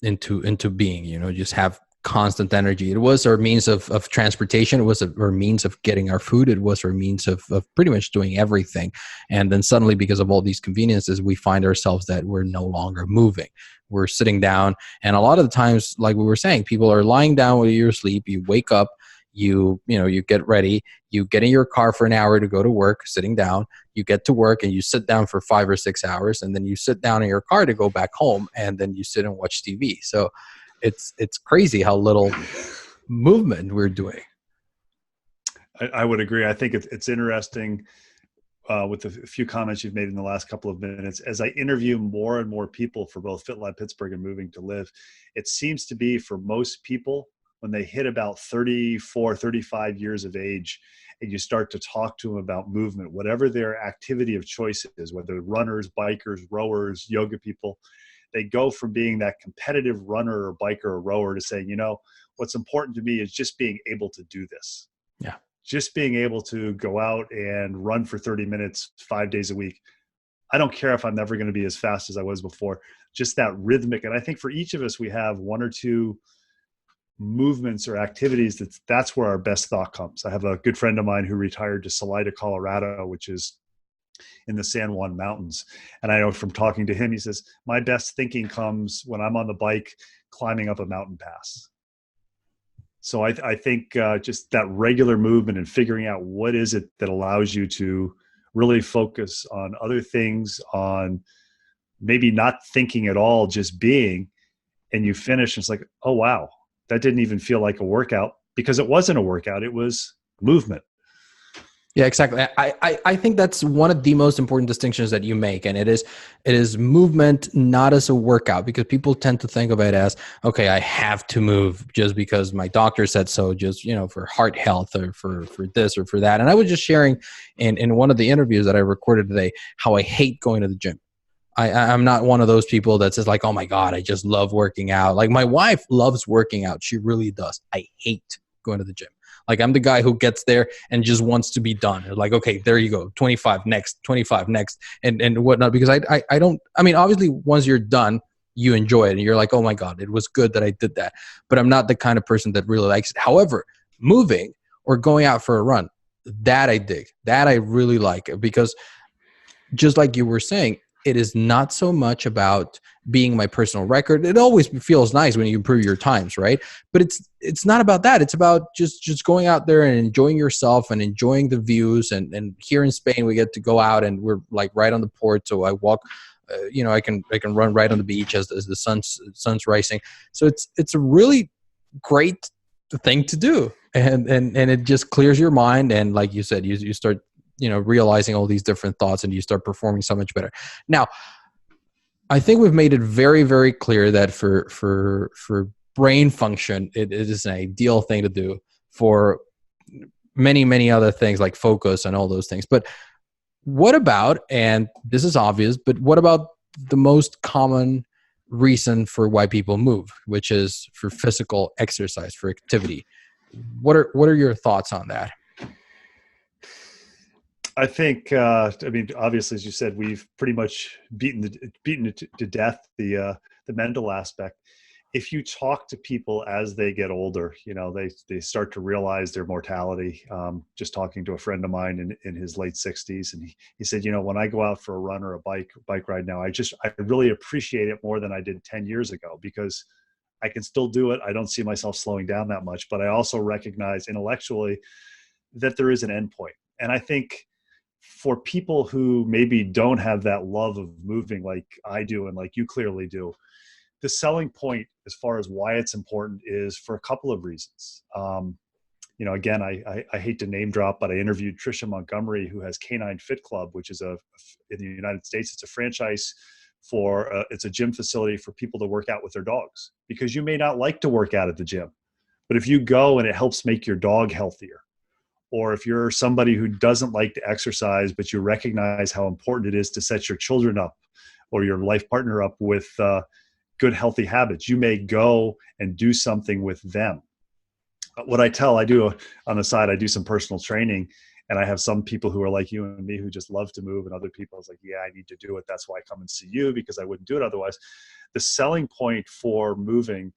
into being, just have constant energy. It was our means of transportation. It was our means of getting our food. It was our means of pretty much doing everything. And then suddenly, because of all these conveniences, we find ourselves that we're no longer moving. We're sitting down. And a lot of the times, like we were saying, people are lying down with your sleep. You wake up, you get ready, you get in your car for an hour to go to work, sitting down, you get to work and you sit down for 5 or 6 hours, and then you sit down in your car to go back home, and then you sit and watch TV. So it's crazy how little movement we're doing. I would agree. I think it's interesting with the few comments you've made in the last couple of minutes. As I interview more and more people for both FitLab Pittsburgh and Moving to Live, it seems to be for most people, when they hit about 34, 35 years of age, and you start to talk to them about movement, whatever their activity of choice is, whether runners, bikers, rowers, yoga people, they go from being that competitive runner or biker or rower to saying, what's important to me is just being able to do this. Yeah. Just being able to go out and run for 30 minutes, 5 days a week. I don't care if I'm never going to be as fast as I was before, just that rhythmic. And I think for each of us, we have one or two movements or activities that's where our best thought comes. I have a good friend of mine who retired to Salida, Colorado, which is in the San Juan Mountains. And I know from talking to him, he says, my best thinking comes when I'm on the bike climbing up a mountain pass. So I think just that regular movement and figuring out what is it that allows you to really focus on other things, on maybe not thinking at all, just being, and you finish and it's like, oh, wow, that didn't even feel like a workout, because it wasn't a workout. It was movement. Yeah, exactly. I think that's one of the most important distinctions that you make. And it is movement, not as a workout, because people tend to think of it as, okay, I have to move just because my doctor said so, just, for heart health or for this or for that. And I was just sharing in one of the interviews that I recorded today, how I hate going to the gym. I'm not one of those people that says like, oh my God, I just love working out. Like my wife loves working out. She really does. I hate going to the gym. Like I'm the guy who gets there and just wants to be done. Like, okay, there you go. 25 next, 25 next and whatnot. Because I don't, obviously once you're done, you enjoy it and you're like, oh my God, it was good that I did that. But I'm not the kind of person that really likes it. However, moving or going out for a run, that I dig, that I really like, because just like you were saying, it is not so much about being my personal record. It always feels nice when you improve your times, right? But it's not about that. It's about just going out there and enjoying yourself and enjoying the views. And here in Spain, we get to go out and we're like right on the port. So I walk, I can run right on the beach as the sun's rising. So it's a really great thing to do, and it just clears your mind. And like you said, you start realizing all these different thoughts and you start performing so much better. Now, I think we've made it very, very clear that for brain function, it is an ideal thing to do for many, many other things like focus and all those things. But what about, and this is obvious, but what about the most common reason for why people move, which is for physical exercise, for activity? What are your thoughts on that? I think, obviously, as you said, we've pretty much beaten it to death, the mental aspect. If you talk to people as they get older, they start to realize their mortality. Just talking to a friend of mine in his late 60s, and he said, when I go out for a run or a bike ride now, I really appreciate it more than I did 10 years ago, because I can still do it. I don't see myself slowing down that much, but I also recognize intellectually that there is an end point. And I think for people who maybe don't have that love of moving like I do and like you clearly do, the selling point as far as why it's important is for a couple of reasons. Again, I hate to name drop, but I interviewed Tricia Montgomery, who has Canine Fit Club, which is in the United States, it's a franchise it's a gym facility for people to work out with their dogs, because you may not like to work out at the gym, but if you go and it helps make your dog healthier, or if you're somebody who doesn't like to exercise, but you recognize how important it is to set your children up or your life partner up with good, healthy habits, you may go and do something with them. What I do on the side, I do some personal training, and I have some people who are like you and me who just love to move, and other people is like, yeah, I need to do it. That's why I come and see you, because I wouldn't do it otherwise. The selling point for moving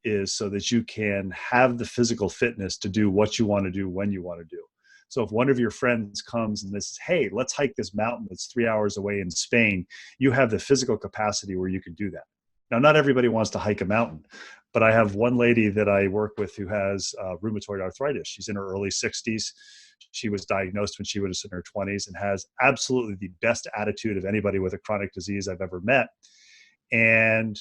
is so that you can have the physical fitness to do what you want to do when you want to do. So if one of your friends comes and says, hey, let's hike this mountain that's 3 hours away in Spain, you have the physical capacity where you can do that. Now, not everybody wants to hike a mountain, but I have one lady that I work with who has rheumatoid arthritis. She's in her early 60s. She was diagnosed when she was in her 20s and has absolutely the best attitude of anybody with a chronic disease I've ever met. And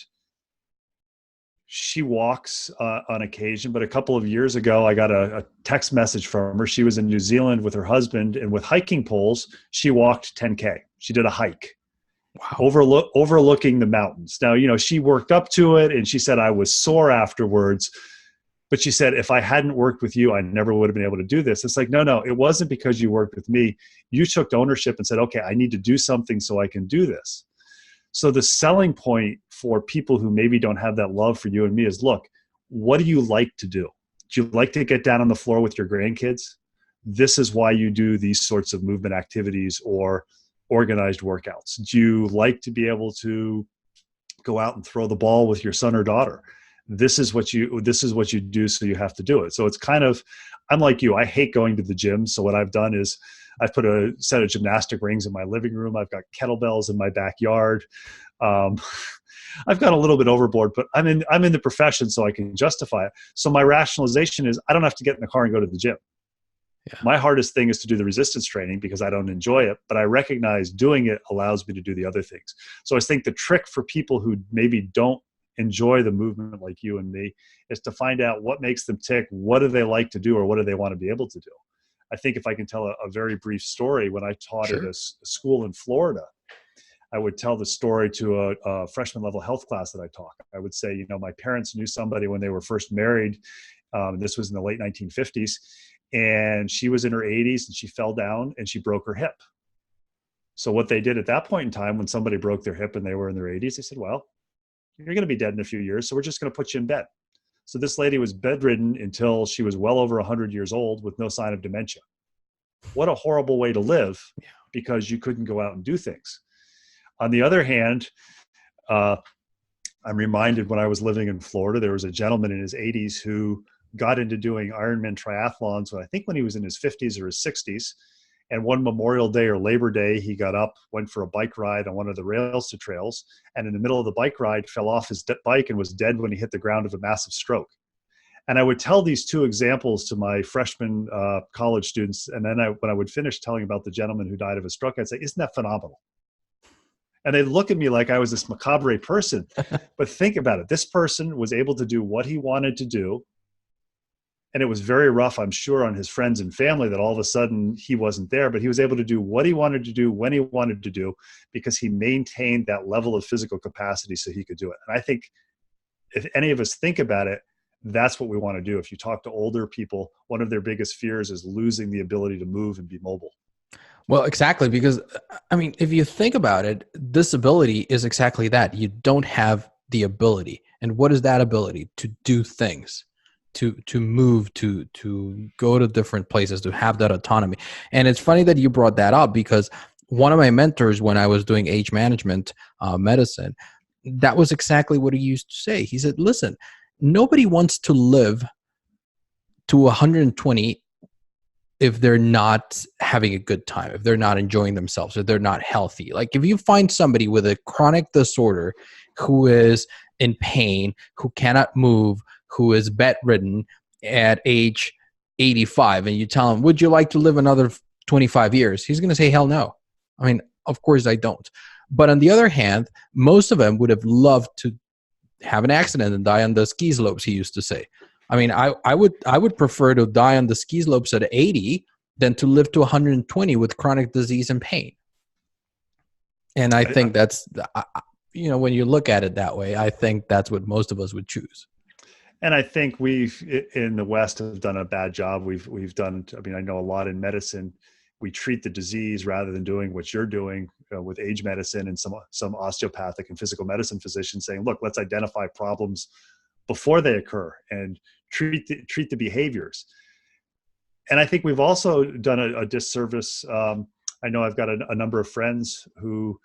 she walks on occasion, but a couple of years ago, I got a text message from her. She was in New Zealand with her husband, and with hiking poles, she walked 10K. She did a hike. Wow. Overlooking the mountains. Now, she worked up to it, and she said, I was sore afterwards. But she said, if I hadn't worked with you, I never would have been able to do this. It's like, no, it wasn't because you worked with me. You took ownership and said, okay, I need to do something so I can do this. So the selling point for people who maybe don't have that love for you and me is, look, what do you like to do? Do you like to get down on the floor with your grandkids? This is why you do these sorts of movement activities or organized workouts. Do you like to be able to go out and throw the ball with your son or daughter? This is what you do, so you have to do it. So it's kind of, I'm like you, I hate going to the gym. So what I've done is I've put a set of gymnastic rings in my living room. I've got kettlebells in my backyard. I've got a little bit overboard, but I'm in the profession, so I can justify it. So my rationalization is I don't have to get in the car and go to the gym. Yeah. My hardest thing is to do the resistance training because I don't enjoy it, but I recognize doing it allows me to do the other things. So I think the trick for people who maybe don't enjoy the movement like you and me is to find out what makes them tick. What do they like to do, or what do they want to be able to do? I think if I can tell a very brief story, when I taught at a school in Florida, I would tell the story to a freshman level health class that I taught. I would say, my parents knew somebody when they were first married. This was in the late 1950s, and she was in her 80s and she fell down and she broke her hip. So what they did at that point in time, when somebody broke their hip and they were in their 80s, they said, well, you're going to be dead in a few years, so we're just going to put you in bed. So this lady was bedridden until she was well over 100 years old with no sign of dementia. What a horrible way to live, because you couldn't go out and do things. On the other hand, I'm reminded when I was living in Florida, there was a gentleman in his 80s who got into doing Ironman triathlons, I think when he was in his 50s or his 60s. And one Memorial Day or Labor Day, he got up, went for a bike ride on one of the rails to trails, and in the middle of the bike ride, fell off his bike and was dead when he hit the ground of a massive stroke. And I would tell these two examples to my freshman college students, and then when I would finish telling about the gentleman who died of a stroke, I'd say, isn't that phenomenal? And they'd look at me like I was this macabre person. But think about it. This person was able to do what he wanted to do. And it was very rough, I'm sure, on his friends and family that all of a sudden he wasn't there, but he was able to do what he wanted to do when he wanted to do because he maintained that level of physical capacity so he could do it. And I think if any of us think about it, that's what we want to do. If you talk to older people, one of their biggest fears is losing the ability to move and be mobile. Well, exactly, because if you think about it, disability is exactly that. You don't have the ability. And what is that ability? To do things. To move, to go to different places, to have that autonomy. And it's funny that you brought that up, because one of my mentors when I was doing age management medicine, that was exactly what he used to say. He said, listen, nobody wants to live to 120 if they're not having a good time, if they're not enjoying themselves, if they're not healthy. Like if you find somebody with a chronic disorder who is in pain, who cannot move, who is bedridden at age 85, and you tell him, would you like to live another 25 years? He's going to say, hell no. Of course I don't. But on the other hand, most of them would have loved to have an accident and die on the ski slopes, he used to say. I would prefer to die on the ski slopes at 80 than to live to 120 with chronic disease and pain. And I think that's, when you look at it that way, I think that's what most of us would choose. And I think we've in the West have done a bad job. We've done. I know a lot in medicine. We treat the disease rather than doing what you're doing with age medicine and some osteopathic and physical medicine physicians saying, "Look, let's identify problems before they occur and treat the behaviors." And I think we've also done a disservice. I know I've got a number of friends who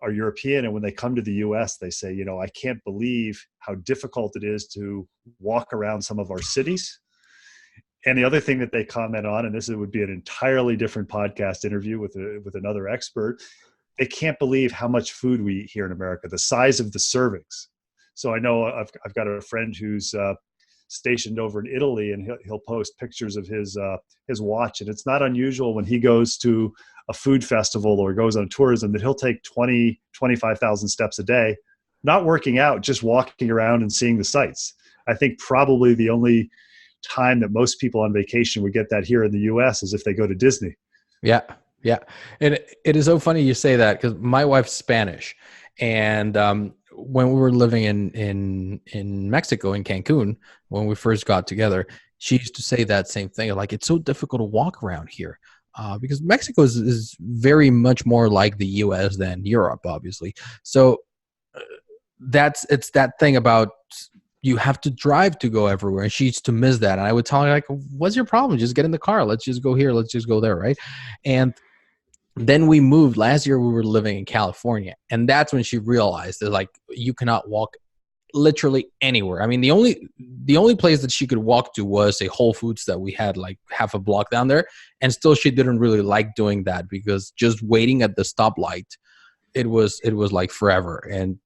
are European, and when they come to the US, they say, I can't believe how difficult it is to walk around some of our cities. And the other thing that they comment on, and this would be an entirely different podcast interview with another expert, they can't believe how much food we eat here in America, the size of the servings. So I know I've got a friend who's stationed over in Italy, and he'll post pictures of his watch, and it's not unusual when he goes to a food festival or goes on tourism that he'll take 25,000 steps a day not working out, just walking around and seeing the sights. I think probably the only time that most people on vacation would get that here in the US is if they go to Disney. Yeah, yeah. And it is so funny you say that, because my wife's Spanish, and when we were living in Mexico, in Cancun, when we first got together, she used to say that same thing. Like, it's so difficult to walk around here, because Mexico is very much more like the U.S. than Europe, obviously. So it's that thing about, you have to drive to go everywhere, and she used to miss that. And I would tell her, like, what's your problem? Just get in the car. Let's just go here. Let's just go there, right? And then we moved. Last year we were living in California, and that's when she realized that, like, you cannot walk literally anywhere. I mean, the only place that she could walk to was a Whole Foods that we had like half a block down there, and still she didn't really like doing that, because just waiting at the stoplight, it was like forever. And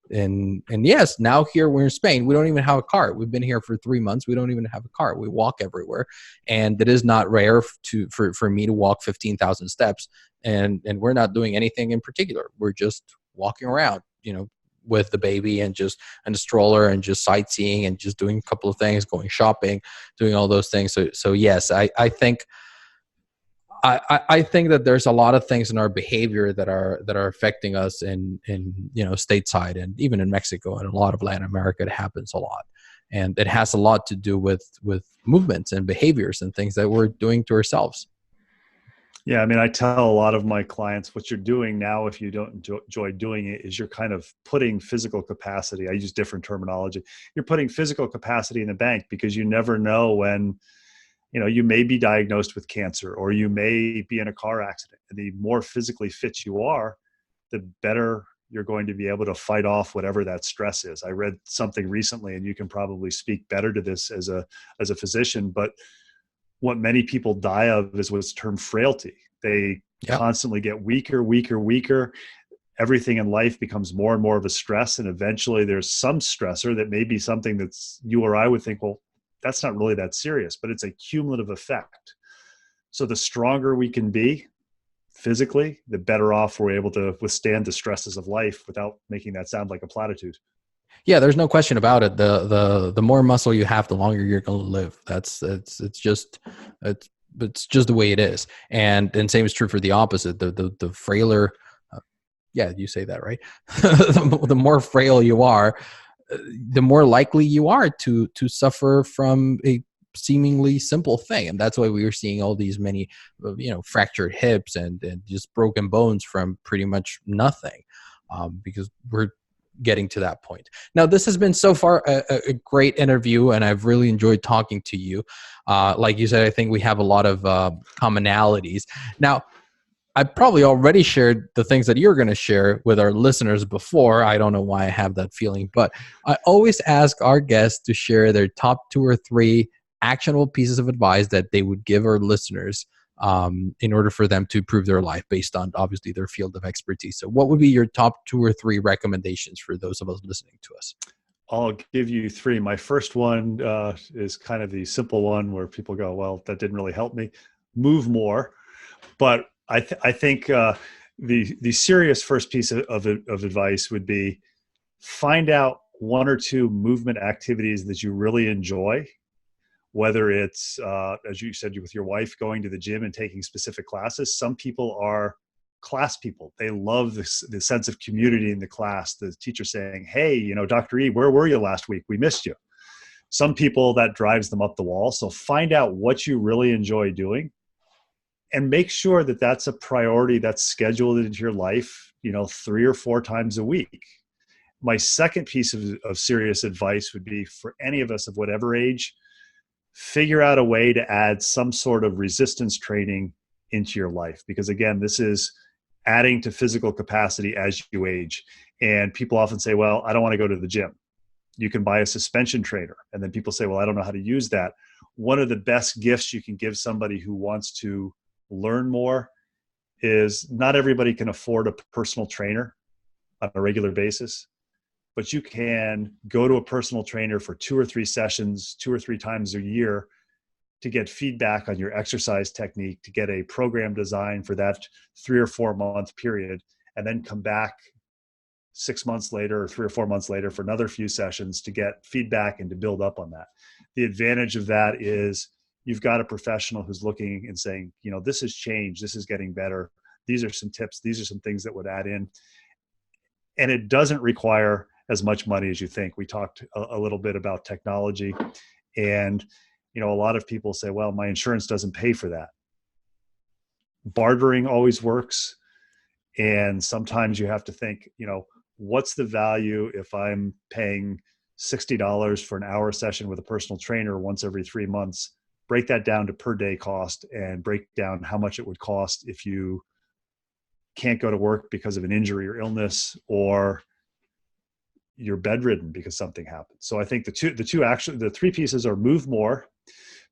yes, now here we're in Spain, we don't even have a car. We've been here for 3 months, we don't even have a car. We walk everywhere, and it is not rare for me to walk 15,000 steps, and we're not doing anything in particular. We're just walking around, with the baby, and just and the stroller, and just sightseeing, and just doing a couple of things, going shopping, doing all those things. So yes, I think I think that there's a lot of things in our behavior that are affecting us in stateside, and even in Mexico and a lot of Latin America. It happens a lot, and it has a lot to do with movements and behaviors and things that we're doing to ourselves. Yeah, I mean, I tell a lot of my clients, what you're doing now, if you don't enjoy doing it, is you're kind of putting physical capacity. I use different terminology. You're putting physical capacity in the bank, because you never know when, you may be diagnosed with cancer, or you may be in a car accident. And the more physically fit you are, the better you're going to be able to fight off whatever that stress is. I read something recently, and you can probably speak better to this as a physician, but what many people die of is what's termed frailty. They constantly get weaker, weaker, weaker. Everything in life becomes more and more of a stress. And eventually there's some stressor that may be something that's, you or I would think, well, that's not really that serious, but it's a cumulative effect. So the stronger we can be physically, the better off we're able to withstand the stresses of life, without making that sound like a platitude. Yeah, there's no question about it. The more muscle you have, the longer you're going to live. It's just the way it is. And same is true for the opposite. The frailer, yeah, you say that right. The more frail you are, the more likely you are to suffer from a seemingly simple thing. And that's why we are seeing all these many fractured hips and just broken bones from pretty much nothing, because we're getting to that point. Now, this has been so far a great interview, and I've really enjoyed talking to you. Like you said, I think we have a lot of commonalities. Now, I probably already shared the things that you're going to share with our listeners before. I don't know why I have that feeling, but I always ask our guests to share their top 2 or 3 actionable pieces of advice that they would give our listeners in order for them to improve their life based on, obviously, their field of expertise. So what would be your top 2 or 3 recommendations for those of us listening to us? I'll give you 3. My first one is kind of the simple one where people go, well, that didn't really help me. Move more. But I think the serious first piece of advice would be, find out 1 or 2 movement activities that you really enjoy. Whether it's, as you said, with your wife, going to the gym and taking specific classes. Some people are class people. They love the sense of community in the class. The teacher saying, hey, Dr. E, where were you last week? We missed you. Some people, that drives them up the wall. So find out what you really enjoy doing, and make sure that that's a priority that's scheduled into your life, 3 or 4 times a week. My second piece of serious advice would be, for any of us of whatever age, figure out a way to add some sort of resistance training into your life. Because again, this is adding to physical capacity as you age. And people often say, well, I don't want to go to the gym. You can buy a suspension trainer. And then people say, well, I don't know how to use that. One of the best gifts you can give somebody who wants to learn more is, not everybody can afford a personal trainer on a regular basis. But you can go to a personal trainer for 2 or 3 sessions, 2 or 3 times a year, to get feedback on your exercise technique, to get a program designed for that 3 or 4 month period, and then come back 6 months later or 3 or 4 months later for another few sessions to get feedback and to build up on that. The advantage of that is you've got a professional who's looking and saying, this has changed, this is getting better. These are some tips, these are some things that would add in. And it doesn't require as much money as you think. We talked a little bit about technology, and a lot of people say, well, my insurance doesn't pay for that. Bartering always works. And sometimes you have to think, what's the value if I'm paying $60 for an hour session with a personal trainer once every 3 months? Break that down to per day cost and break down how much it would cost if you can't go to work because of an injury or illness, or you're bedridden because something happened. So I think the three pieces are move more,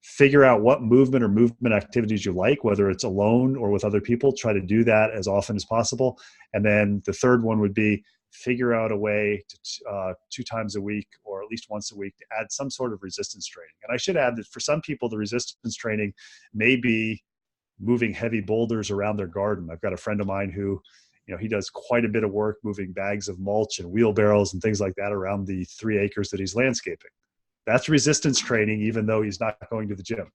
figure out what movement or movement activities you like, whether it's alone or with other people, try to do that as often as possible. And then the third one would be figure out a way to 2 times a week or at least once a week to add some sort of resistance training. And I should add that for some people, the resistance training may be moving heavy boulders around their garden. I've got a friend of mine who, he does quite a bit of work moving bags of mulch and wheelbarrows and things like that around the 3 acres that he's landscaping. That's resistance training, even though he's not going to the gym.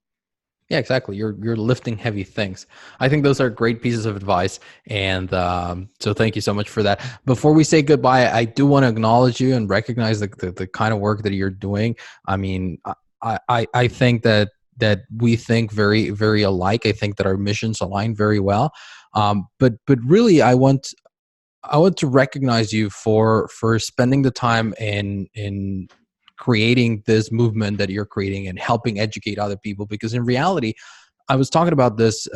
Yeah, exactly. You're lifting heavy things. I think those are great pieces of advice. And so thank you so much for that. Before we say goodbye, I do want to acknowledge you and recognize the kind of work that you're doing. I mean, I think that we think very, very alike. I think that our missions align very well. But really, I want to recognize you for spending the time in creating this movement that you're creating and helping educate other people. Because in reality, I was talking about this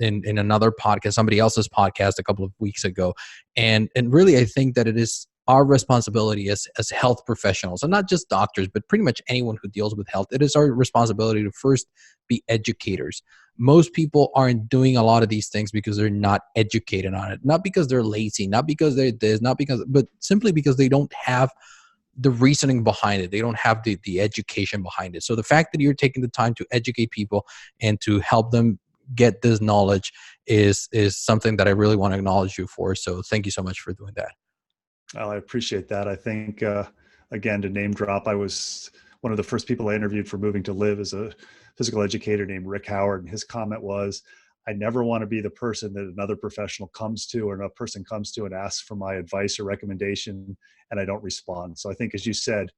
in another podcast, somebody else's podcast a couple of weeks ago, and really, I think that it is our responsibility as health professionals, and not just doctors, but pretty much anyone who deals with health. It is our responsibility to first be educators. Most people aren't doing a lot of these things because they're not educated on it, not because they're lazy, not because they're this, but simply because they don't have the reasoning behind it. They don't have the education behind it. So the fact that you're taking the time to educate people and to help them get this knowledge is something that I really want to acknowledge you for. So thank you so much for doing that. Well, I appreciate that. I think, again, to name drop, I was one of the first people I interviewed for Moving to Live as a physical educator named Rick Howard. And his comment was, I never want to be the person that another professional comes to or a person comes to and asks for my advice or recommendation, and I don't respond. So I think, as you said,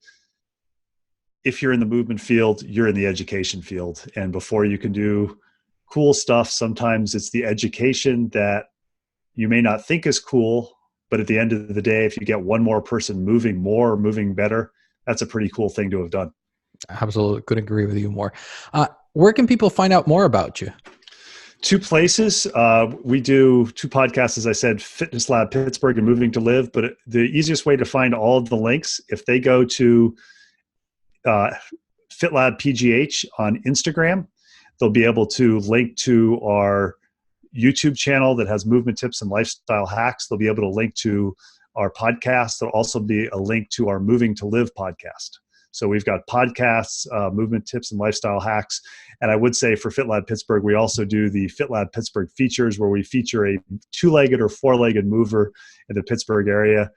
if you're in the movement field, you're in the education field. And before you can do cool stuff, sometimes it's the education that you may not think is cool, but at the end of the day, if you get one more person moving more or moving better, that's a pretty cool thing to have done. Absolutely. Couldn't agree with you more. Where can people find out more about you? 2 places. We do 2 podcasts, as I said, Fitness Lab Pittsburgh and Moving to Live. But the easiest way to find all of the links, if they go to FitLab PGH on Instagram, they'll be able to link to our YouTube channel that has movement tips and lifestyle hacks. They'll be able to link to our podcast. There'll also be a link to our Moving to Live podcast. So we've got podcasts, movement tips and lifestyle hacks. And I would say for FitLab Pittsburgh, we also do the FitLab Pittsburgh features, where we feature a 2-legged or 4-legged mover in the Pittsburgh area.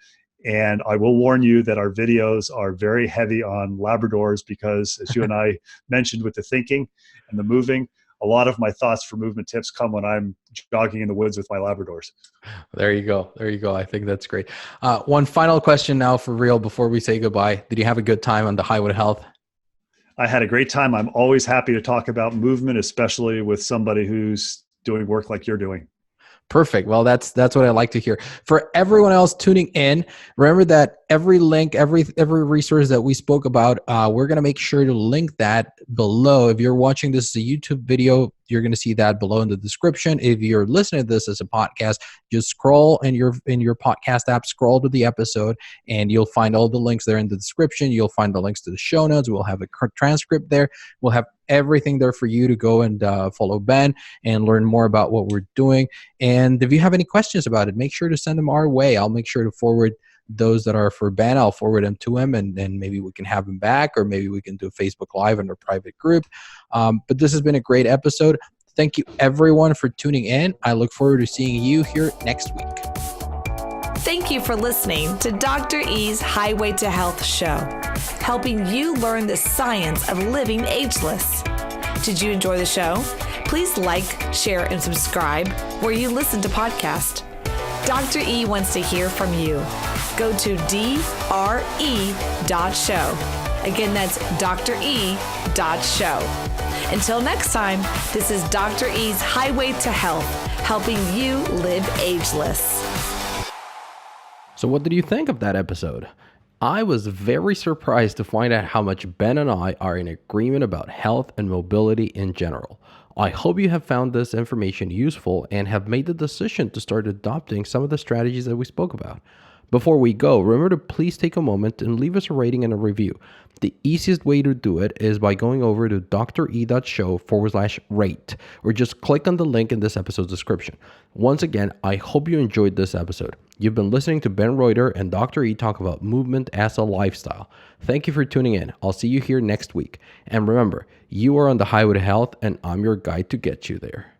And I will warn you that our videos are very heavy on Labradors because, as you and I mentioned with the thinking and the moving, a lot of my thoughts for movement tips come when I'm jogging in the woods with my Labradors. There you go. I think that's great. One final question now for real before we say goodbye. Did you have a good time on the Highway to Health? I had a great time. I'm always happy to talk about movement, especially with somebody who's doing work like you're doing. Perfect. Well, that's what I like to hear. For everyone else tuning in, remember that every link, every resource that we spoke about, we're going to make sure to link that below. If you're watching this as a YouTube video, you're going to see that below in the description. If you're listening to this as a podcast, just scroll in your podcast app, scroll to the episode, and you'll find all the links there in the description. You'll find the links to the show notes. We'll have a transcript there. We'll have everything there for you to go and follow Ben and learn more about what we're doing. And if you have any questions about it, make sure to send them our way. I'll make sure to forward those that are for Ben. I'll forward them to him, and then maybe we can have him back, or maybe we can do a Facebook Live in our private group. But this has been a great episode. Thank you, everyone, for tuning in. I look forward to seeing you here next week. Thank you for listening to Dr. E's Highway to Health show, helping you learn the science of living ageless. Did you enjoy the show? Please like, share, and subscribe where you listen to podcasts. Dr. E wants to hear from you. Go to dre.show. Again, that's dre.show. Until next time, this is Dr. E's Highway to Health, helping you live ageless. So what did you think of that episode? I was very surprised to find out how much Ben and I are in agreement about health and mobility in general. I hope you have found this information useful and have made the decision to start adopting some of the strategies that we spoke about. Before we go, remember to please take a moment and leave us a rating and a review. The easiest way to do it is by going over to dre.show/rate, or just click on the link in this episode's description. Once again, I hope you enjoyed this episode. You've been listening to Ben Reuter and Dr. E talk about movement as a lifestyle. Thank you for tuning in. I'll see you here next week. And remember, you are on the highway to health, and I'm your guide to get you there.